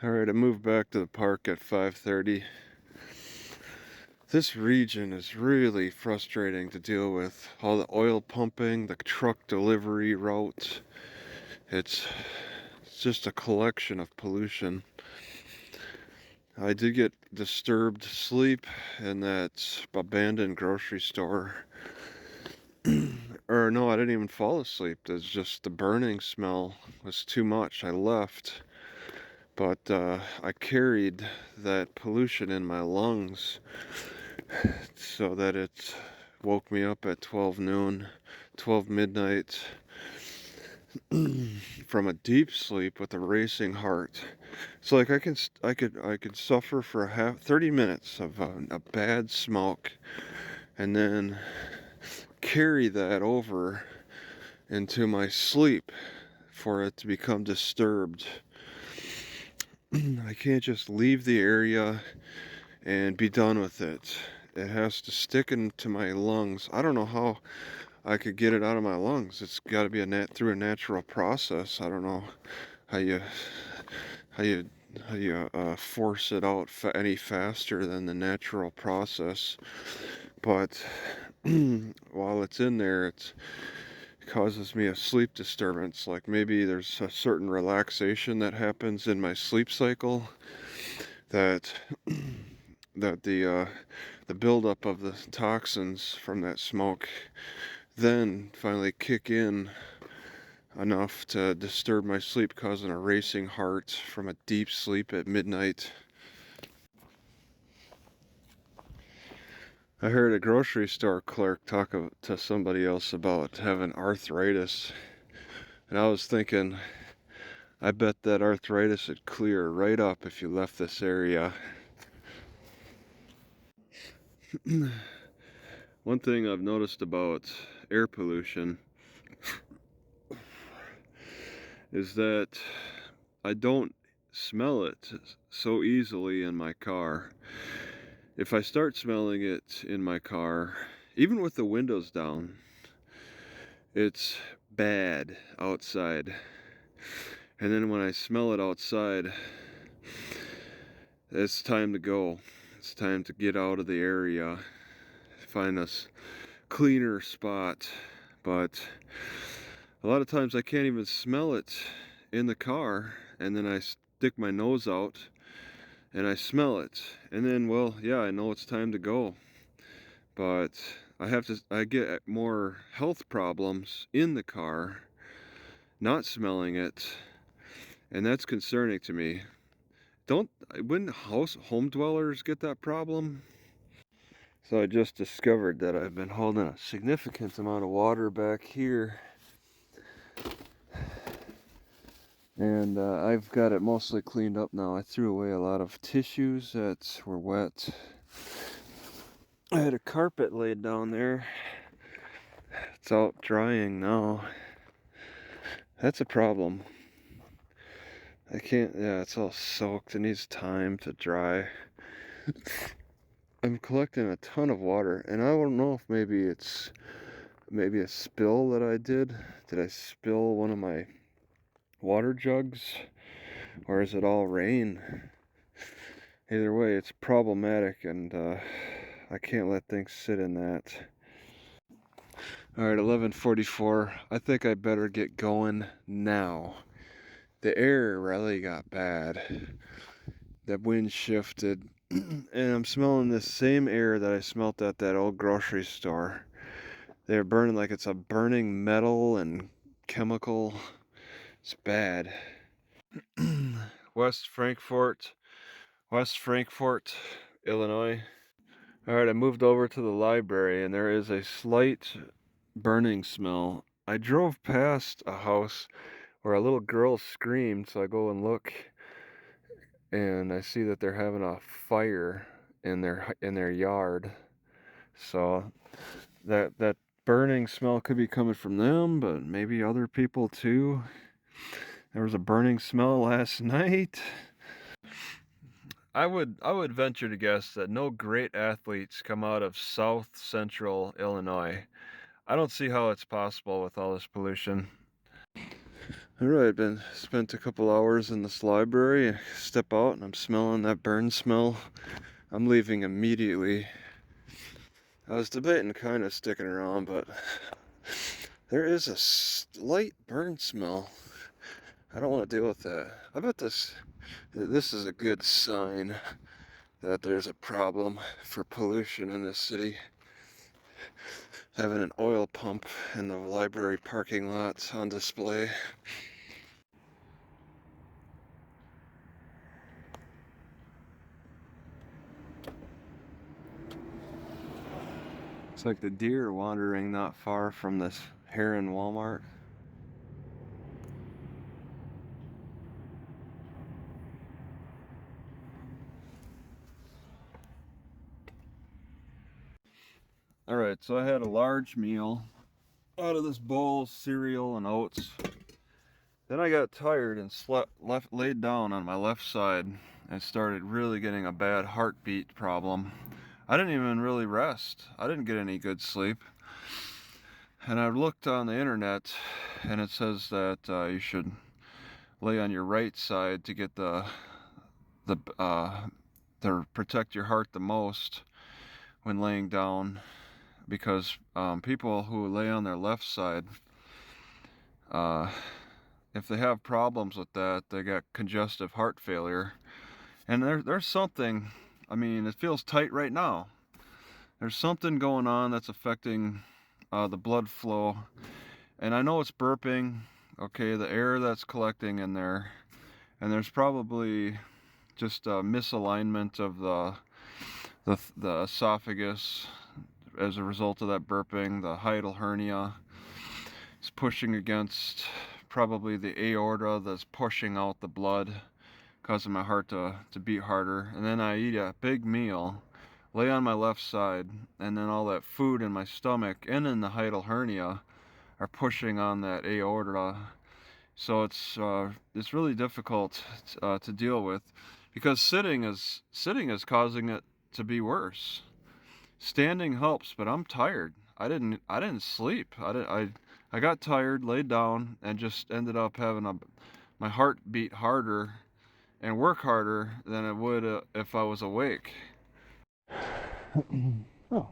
Alright, I moved back to the park at 5:30. This region is really frustrating to deal with. All the oil pumping, the truck delivery routes. It's just a collection of pollution. I did get disturbed sleep in that abandoned grocery store. Or no, I didn't even fall asleep. It's just the burning smell was too much. I left. But I carried that pollution in my lungs so that it woke me up at 12 noon, 12 midnight from a deep sleep with a racing heart. So like I could suffer for 30 minutes of a bad smoke and then carry that over into my sleep for it to become disturbed. I can't just leave the area and be done with it. It has to stick into my lungs. I don't know how I could get it out of my lungs. It's got to be through a natural process. I don't know how you how you force it out any faster than the natural process. But while it's in there, it causes me a sleep disturbance. Like maybe there's a certain relaxation that happens in my sleep cycle that the buildup of the toxins from that smoke then finally kick in enough to disturb my sleep, causing a racing heart from a deep sleep at midnight. I heard a grocery store clerk talk to somebody else about having arthritis, and I was thinking, I bet that arthritis would clear right up if you left this area. One thing I've noticed about air pollution is that I don't smell it so easily in my car. If I start smelling it in my car, even with the windows down, it's bad outside. And then when I smell it outside, it's time to go. It's time to get out of the area, find a cleaner spot. But a lot of times I can't even smell it in the car, and then I stick my nose out and I smell it, and then, well, yeah, I know it's time to go, but I get more health problems in the car not smelling it, and that's concerning to me. Wouldn't home dwellers get that problem? So I just discovered that I've been holding a significant amount of water back here, and I've got it mostly cleaned up now. I threw away a lot of tissues that were wet. I had a carpet laid down there. It's out drying now. That's a problem. I can't, yeah, it's all soaked. It needs time to dry. I'm collecting a ton of water, and I don't know if maybe it's a spill that I did. Did I spill one of my water jugs? Or is it all rain? Either way, it's problematic, and I can't let things sit in that. Alright, 11:44. I think I better get going now. The air really got bad. The wind shifted, and I'm smelling this same air that I smelt at that old grocery store. They're burning like it's a burning metal and chemical. It's bad. West Frankfort, Illinois. Alright, I moved over to the library, and there is a slight burning smell. I drove past a house where a little girl screamed, so I go and look, and I see that they're having a fire in their yard. So that burning smell could be coming from them, but maybe other people too. There was a burning smell last night. I would venture to guess that no great athletes come out of South Central Illinois. I don't see how it's possible with all this pollution. Alright, spent a couple hours in this library. I step out and I'm smelling that burn smell. I'm leaving immediately. I was debating kind of sticking around, but there is a slight burn smell. I don't want to deal with that. I bet this is a good sign that there's a problem for pollution in this city. Having an oil pump in the library parking lot on display. It's like the deer wandering not far from this Heron Walmart. Alright, so I had a large meal out of this bowl of cereal and oats. Then I got tired and laid down on my left side and started really getting a bad heartbeat problem. I didn't even really rest. I didn't get any good sleep. And I looked on the internet and it says that you should lay on your right side to get to protect your heart the most when laying down, because people who lay on their left side, if they have problems with that, they got congestive heart failure. And there's something, I mean, it feels tight right now. There's something going on that's affecting the blood flow. And I know it's burping, okay, the air that's collecting in there. And there's probably just a misalignment of the esophagus as a result of that burping. The hiatal hernia is pushing against probably the aorta that's pushing out the blood, causing my heart to beat harder. And then I eat a big meal, lay on my left side, and then all that food in my stomach and in the hiatal hernia are pushing on that aorta. So it's really difficult to deal with, because sitting is causing it to be worse. Standing helps, but I'm tired. I didn't sleep. I got tired, laid down, and just ended up having my heart beat harder and work harder than it would if I was awake. Oh.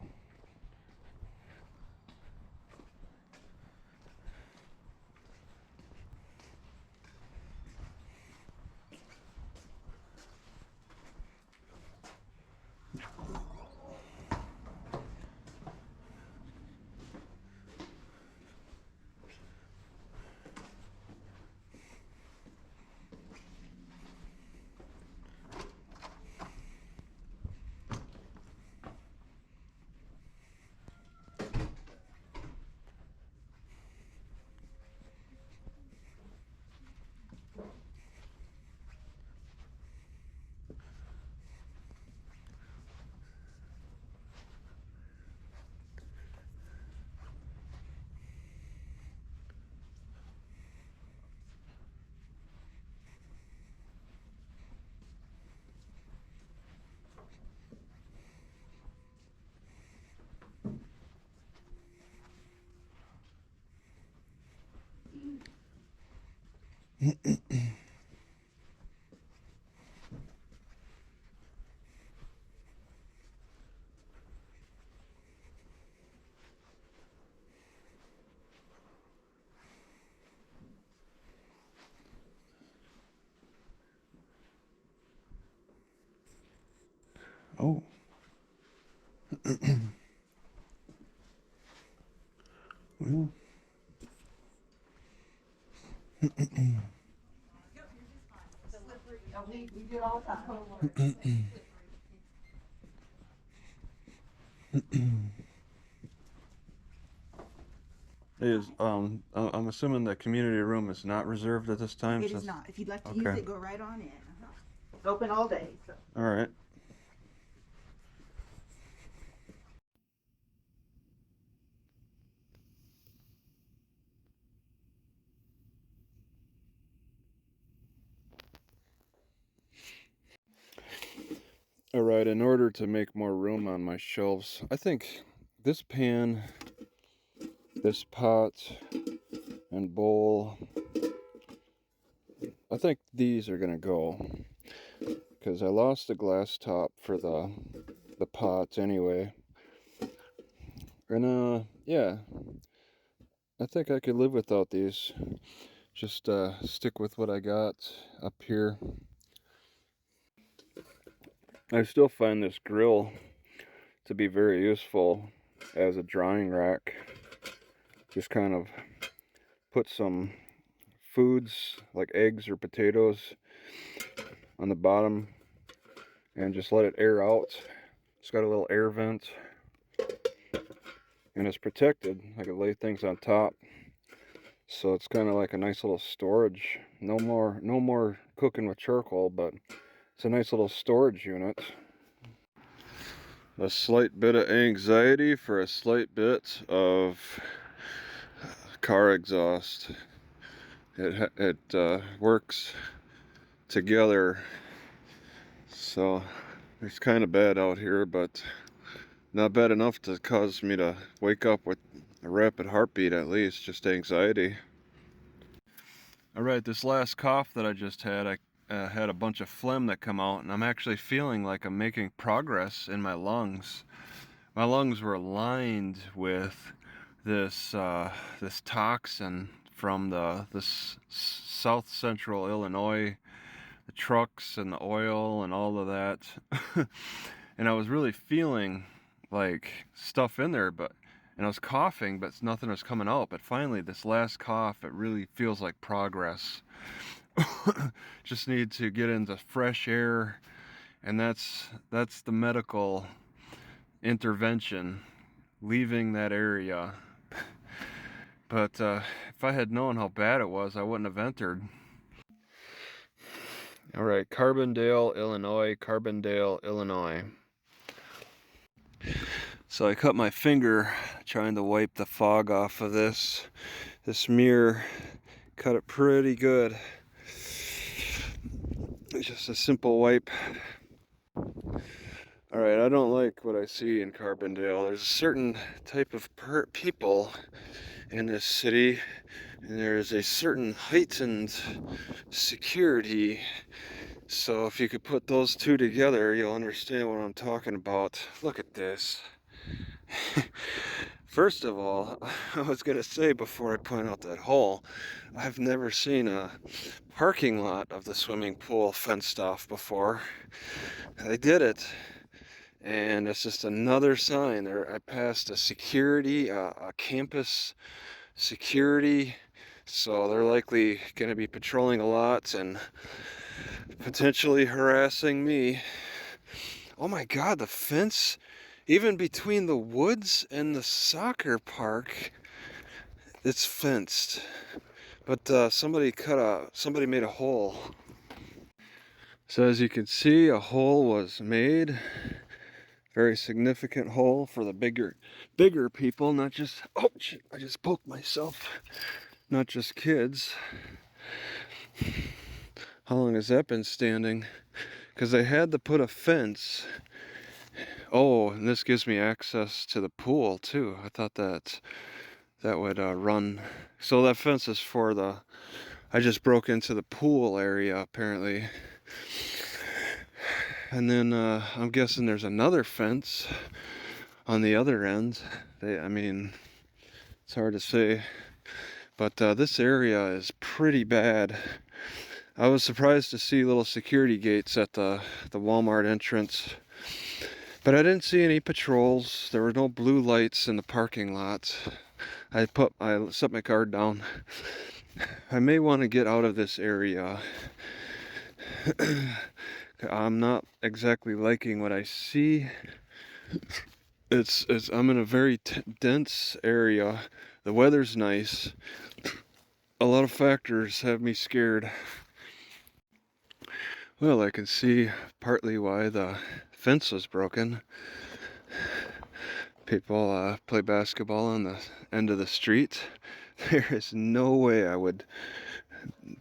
Oh. Well. I'm assuming the community room is not reserved at this time. It is not. If you'd like to use it, go right on in. It's open all day. So. All right. All right, in order to make more room on my shelves, I think this pan, this pot and bowl I think these are gonna go, because I lost the glass top for the pots anyway. And yeah, I think I could live without these. Just stick with what I got up here. I still find this grill to be very useful as a drying rack. Just kind of put some foods like eggs or potatoes on the bottom and just let it air out. It's got a little air vent and it's protected. I can lay things on top, so it's kind of like a nice little storage. No more cooking with charcoal, but it's a nice little storage unit. A slight bit of anxiety for a slight bit of car exhaust. It works together. So it's kind of bad out here, but not bad enough to cause me to wake up with a rapid heartbeat, at least, just anxiety. Alright, this last cough that I just had, I had a bunch of phlegm that come out, and I'm actually feeling like I'm making progress in my lungs. My lungs were lined with this this toxin from this south central Illinois, the trucks and the oil and all of that. And I was really feeling like stuff in there, and I was coughing, but nothing was coming out. But finally, this last cough, it really feels like progress. Just need to get into fresh air, and that's the medical intervention, leaving that area. But if I had known how bad it was, I wouldn't have entered. All right, Carbondale, Illinois, Carbondale, Illinois. So I cut my finger trying to wipe the fog off of this mirror. Cut it pretty good. It's just a simple wipe. All right, I don't like what I see in Carbondale. There's a certain type of people in this city, and there's a certain heightened security. So if you could put those two together, you'll understand what I'm talking about. Look at this. First of all, I was gonna say before I point out that hole, I've never seen a parking lot of the swimming pool fenced off before. They did it. And it's just another sign there. I passed a security, a campus security, so they're likely going to be patrolling a lot and potentially harassing me. Oh my God, the fence, even between the woods and the soccer park, it's fenced. But somebody made a hole. So as you can see, a hole was made. Very significant hole for the bigger people, not just, oh shit, I just poked myself, not just kids. How long has that been standing? Because they had to put a fence. Oh, and this gives me access to the pool too. I thought that would run. So that fence is for I just broke into the pool area apparently. And then I'm guessing there's another fence on the other end. I mean, it's hard to say. But this area is pretty bad. I was surprised to see little security gates at the Walmart entrance. But I didn't see any patrols. There were no blue lights in the parking lot. I set my card down. I may want to get out of this area. I'm not exactly liking what I see. I'm in a very dense area. The weather's nice. A lot of factors have me scared. Well, I can see partly why the fence was broken. People play basketball on the end of the street. There is no way I would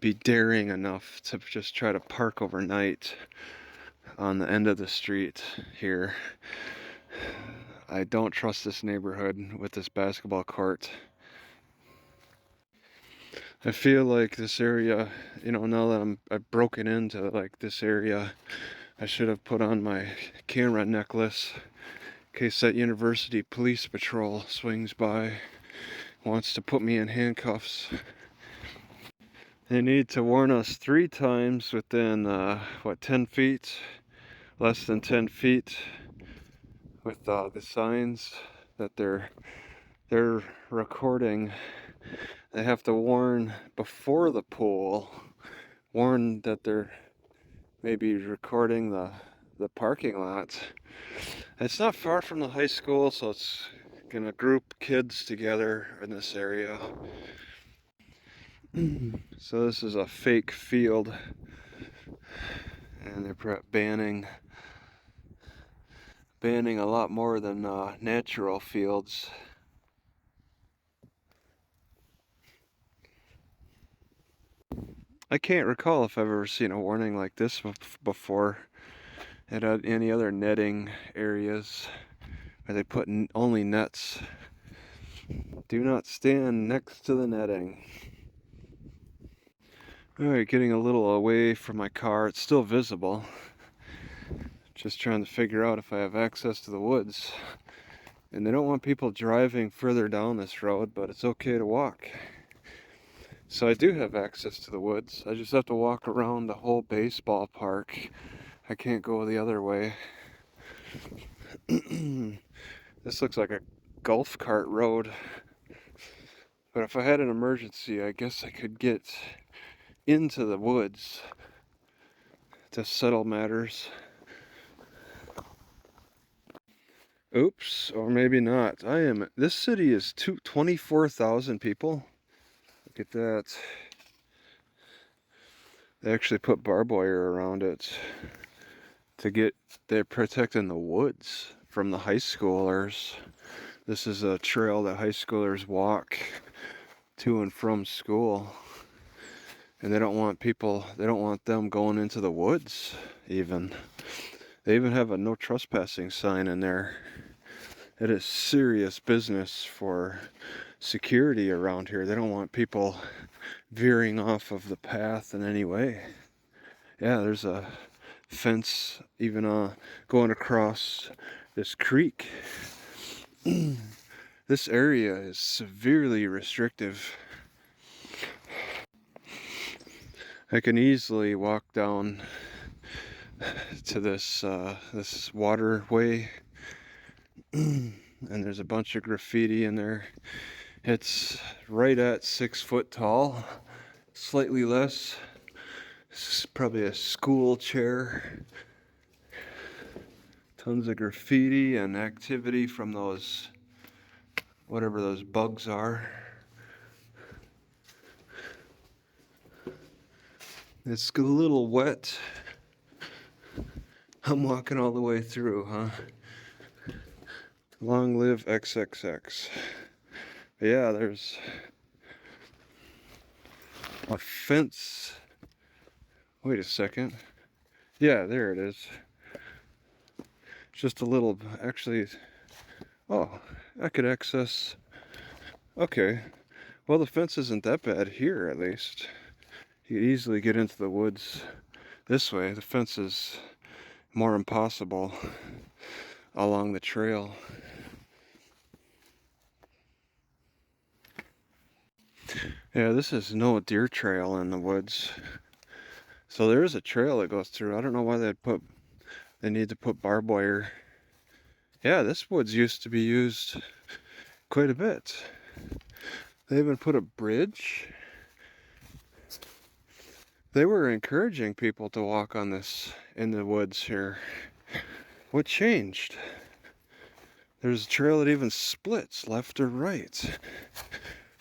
be daring enough to just try to park overnight on the end of the street here. I don't trust this neighborhood with this basketball court. I feel like this area, you know, now that I've broken into like this area, I should have put on my camera necklace in case that university police patrol swings by, wants to put me in handcuffs. They need to warn us 3 times within, 10 feet, less than 10 feet, with the signs that they're recording. They have to warn before the pool, warn that they're maybe recording the parking lot. It's not far from the high school, so it's gonna group kids together in this area. So this is a fake field, and they're banning a lot more than natural fields. I can't recall if I've ever seen a warning like this before at any other netting areas where they put only nets. Do not stand next to the netting. Alright, getting a little away from my car. It's still visible. Just trying to figure out if I have access to the woods. And they don't want people driving further down this road, but it's okay to walk. So I do have access to the woods. I just have to walk around the whole baseball park. I can't go the other way. This looks like a golf cart road. But if I had an emergency, I guess I could get into the woods to settle matters. Oops, or maybe not. This city is 24,000 people. Look at that. They actually put barbed wire around it they're protecting the woods from the high schoolers. This is a trail that high schoolers walk to and from school. And they don't want them going into the woods even. They even have a no trespassing sign in there. It is serious business for security around here. They don't want people veering off of the path in any way. Yeah, there's a fence even going across this creek. This area is severely restrictive. I can easily walk down to this waterway, and there's a bunch of graffiti in there. It's right at 6 foot tall, slightly less. This is probably a school chair. Tons of graffiti and activity from those, whatever those bugs are. It's a little wet. I'm walking all the way through, huh? Long live XXX. But yeah, there's a fence. Wait a second. Yeah, there it is. Just a little, actually, oh, I could access, okay. Well, the fence isn't that bad here, at least. You could easily get into the woods this way. The fence is more impossible along the trail. Yeah, this is no deer trail in the woods. So there is a trail that goes through. I don't know why they need to put barbed wire. Yeah, this woods used to be used quite a bit. They even put a bridge. They were encouraging people to walk on this in the woods here. What changed? There's a trail that even splits left or right.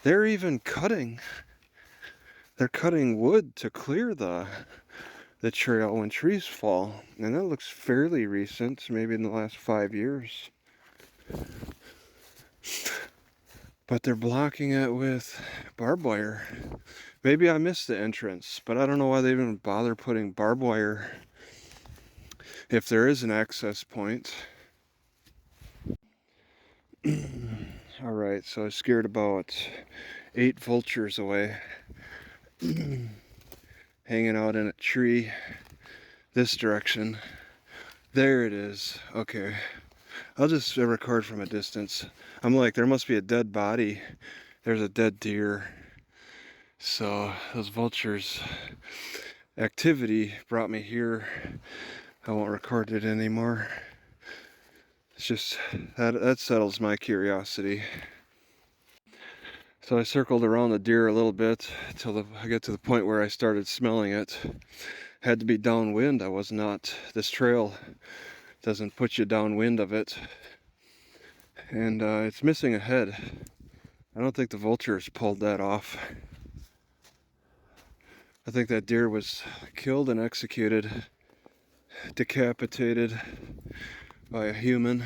They're even cutting. They're cutting wood to clear the trail when trees fall. And that looks fairly recent, maybe in the last 5 years. But they're blocking it with barbed wire. Maybe I missed the entrance, but I don't know why they even bother putting barbed wire if there is an access point. Alright, so I scared about 8 vultures away. hanging out in a tree this direction. There it is. Okay. I'll just record from a distance. I'm like, there must be a dead body. There's a dead deer. So those vultures activity brought me here. I won't record it anymore. It's just that settles my curiosity. So I circled around the deer a little bit till I get to the point where I started smelling it. Had to be downwind. I was not. This trail doesn't put you downwind of it. And it's missing a head. I don't think the vultures pulled that off. I think that deer was killed and executed, decapitated by a human.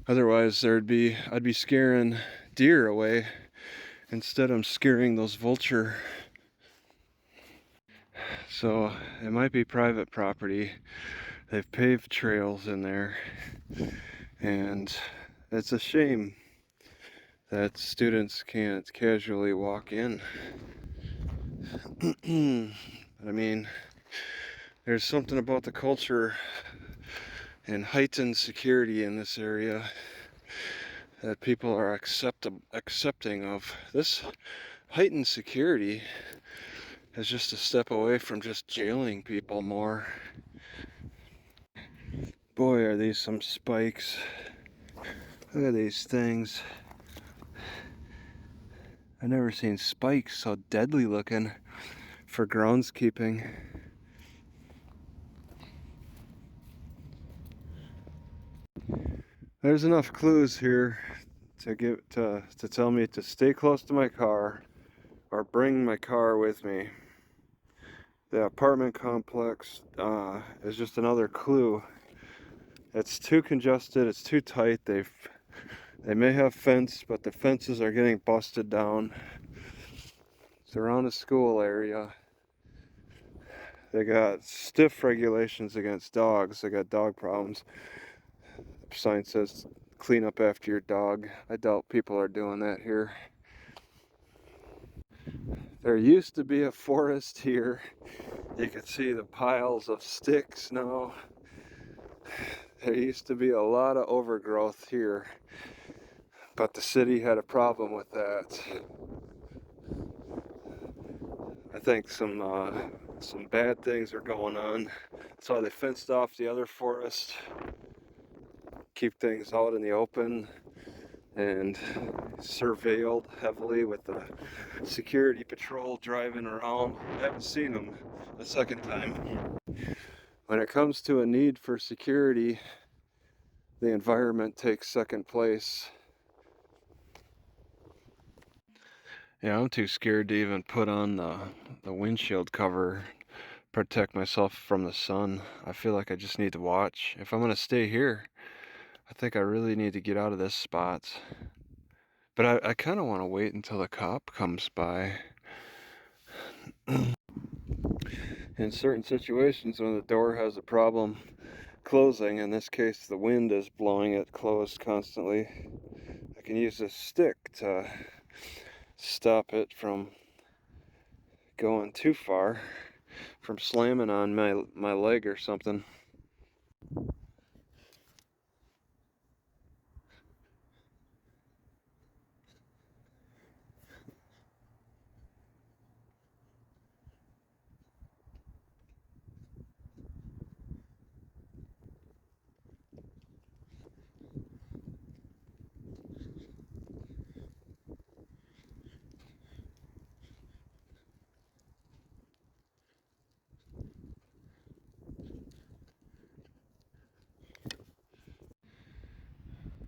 Otherwise, I'd be scaring deer away. Instead, I'm scaring those vulture. So it might be private property. They've paved trails in there, and it's a shame that students can't casually walk in. I mean, there's something about the culture and heightened security in this area that people are accepting of. This heightened security is just a step away from just jailing people more. Boy, are these some spikes. Look at these things. I've never seen spikes so deadly looking for groundskeeping. There's enough clues here to tell me to stay close to my car or bring my car with me. The apartment complex is just another clue. It's too congested, it's too tight. They may have fence, but the fences are getting busted down. It's around a school area. They got stiff regulations against dogs. They got dog problems. The sign says clean up after your dog. I doubt people are doing that here. There used to be a forest here. You can see the piles of sticks now. There used to be a lot of overgrowth here, but the city had a problem with that. I think some bad things are going on. That's why they fenced off the other forest, keep things out in the open, and surveilled heavily with the security patrol driving around. I haven't seen them the second time. When it comes to a need for security, the environment takes second place. Yeah, I'm too scared to even put on the windshield cover, protect myself from the sun. I feel like I just need to watch. If I'm gonna stay here, I think I really need to get out of this spot. But I kind of want to wait until the cop comes by. In certain situations, when the door has a problem closing, in this case the wind is blowing it closed constantly, I can use this stick to stop it from going too far, from slamming on my leg or something.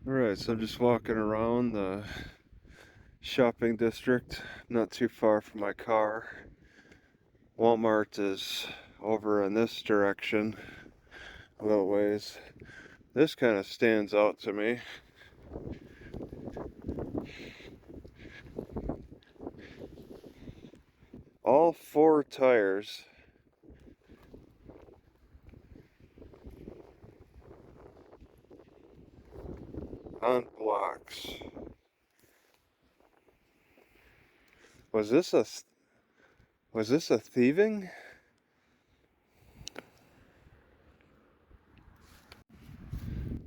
Alright, so I'm just walking around the shopping district, not too far from my car. Walmart is over in this direction a little ways. This kind of stands out to me. All four tires on blocks. Was this a thieving?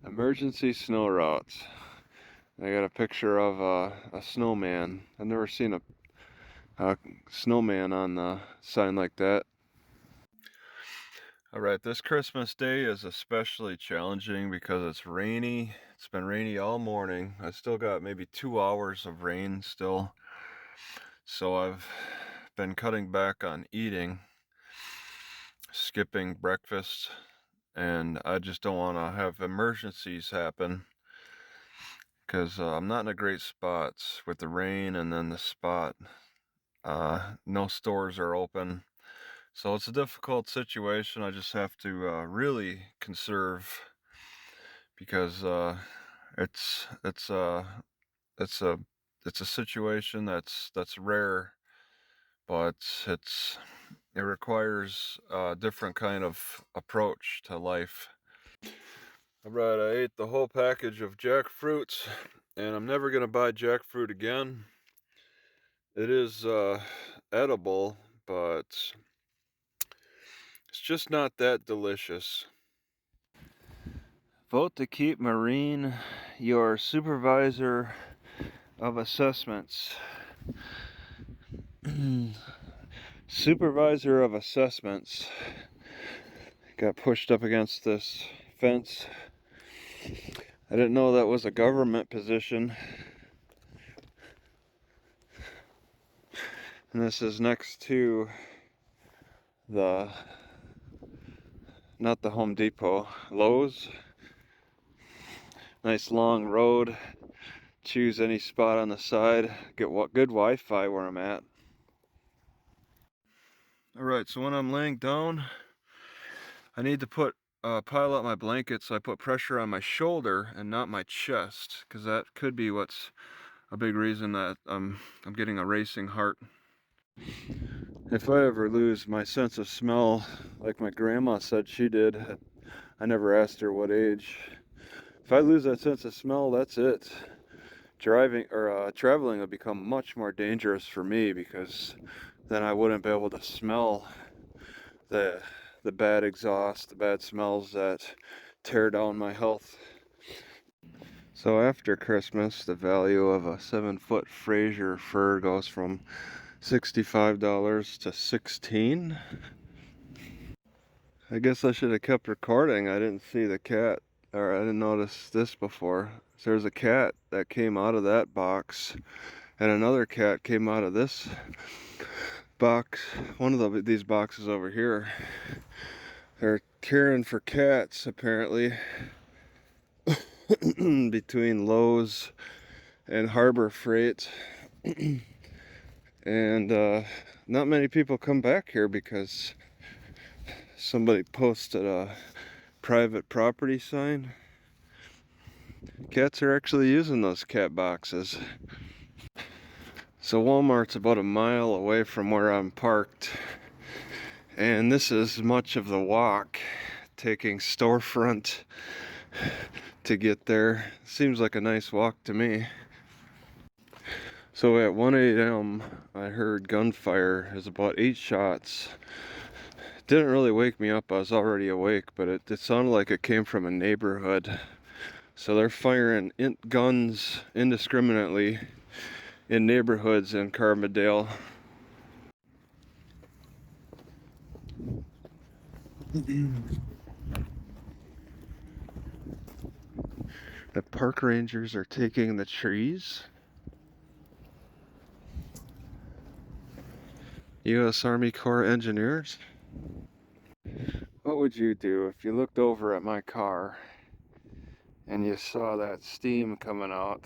Emergency snow routes. I got a picture of a snowman. I've never seen a snowman on the sign like that. Alright, this Christmas Day is especially challenging because it's rainy. It's been rainy all morning. I still got maybe 2 hours of rain still. So I've been cutting back on eating, skipping breakfast, and I just don't want to have emergencies happen because I'm not in a great spot with the rain and then the spot. No stores are open. So it's a difficult situation. I just have to really conserve because it's a it's a situation that's rare, but it requires a different kind of approach to life. Alright, I ate the whole package of jackfruits, and I'm never gonna buy jackfruit again. It is edible, but it's just not that delicious. Vote to keep Marine your supervisor of assessments. Supervisor of assessments. Got pushed up against this fence. I didn't know that was a government position. And this is next to not the Home Depot, Lowe's. Nice long road. Choose any spot on the side. Get good Wi-Fi where I'm at. Alright, so when I'm laying down, I need to pile up my blanket so I put pressure on my shoulder and not my chest, because that could be what's a big reason that I'm getting a racing heart. If I ever lose my sense of smell, like my grandma said she did, I never asked her what age. If I lose that sense of smell, that's it. Driving or traveling would become much more dangerous for me, because then I wouldn't be able to smell the bad exhaust, the bad smells that tear down my health. So after Christmas, the value of a 7-foot Fraser fur goes from $65 to $16. I guess I should have kept recording. I didn't see the cat, or I didn't notice this before. So there's a cat that came out of that box, and another cat came out of this box, one of these boxes over here. They're caring for cats, apparently, between Lowe's and Harbor Freight. And not many people come back here because somebody posted a private property sign. Cats are actually using those cat boxes. So Walmart's about a mile away from where I'm parked, and this is much of the walk, taking storefront to get there. Seems like a nice walk to me. So at 1 a.m. I heard gunfire. It was about 8 shots. It didn't really wake me up. I was already awake, but it sounded like it came from a neighborhood. So they're firing guns indiscriminately in neighborhoods in Carbondale. The park rangers are taking the trees. U.S. Army Corps engineers. What would you do if you looked over at my car and you saw that steam coming out?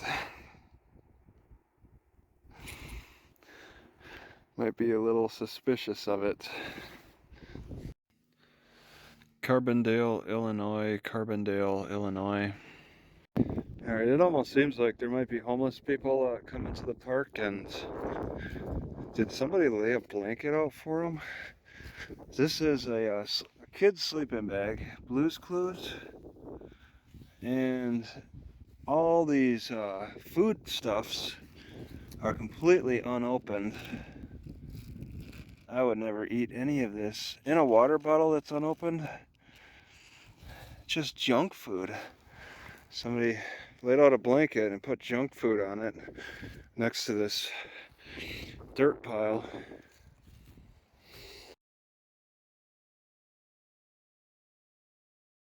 Might be a little suspicious of it. Carbondale, Illinois, Carbondale, Illinois. Alright, it almost seems like there might be homeless people coming to the park, and did somebody lay a blanket out for them? This is a kid's sleeping bag, Blue's Clues, and all these food stuffs are completely unopened. I would never eat any of this in a water bottle that's unopened. Just junk food. Somebody laid out a blanket and put junk food on it next to this dirt pile.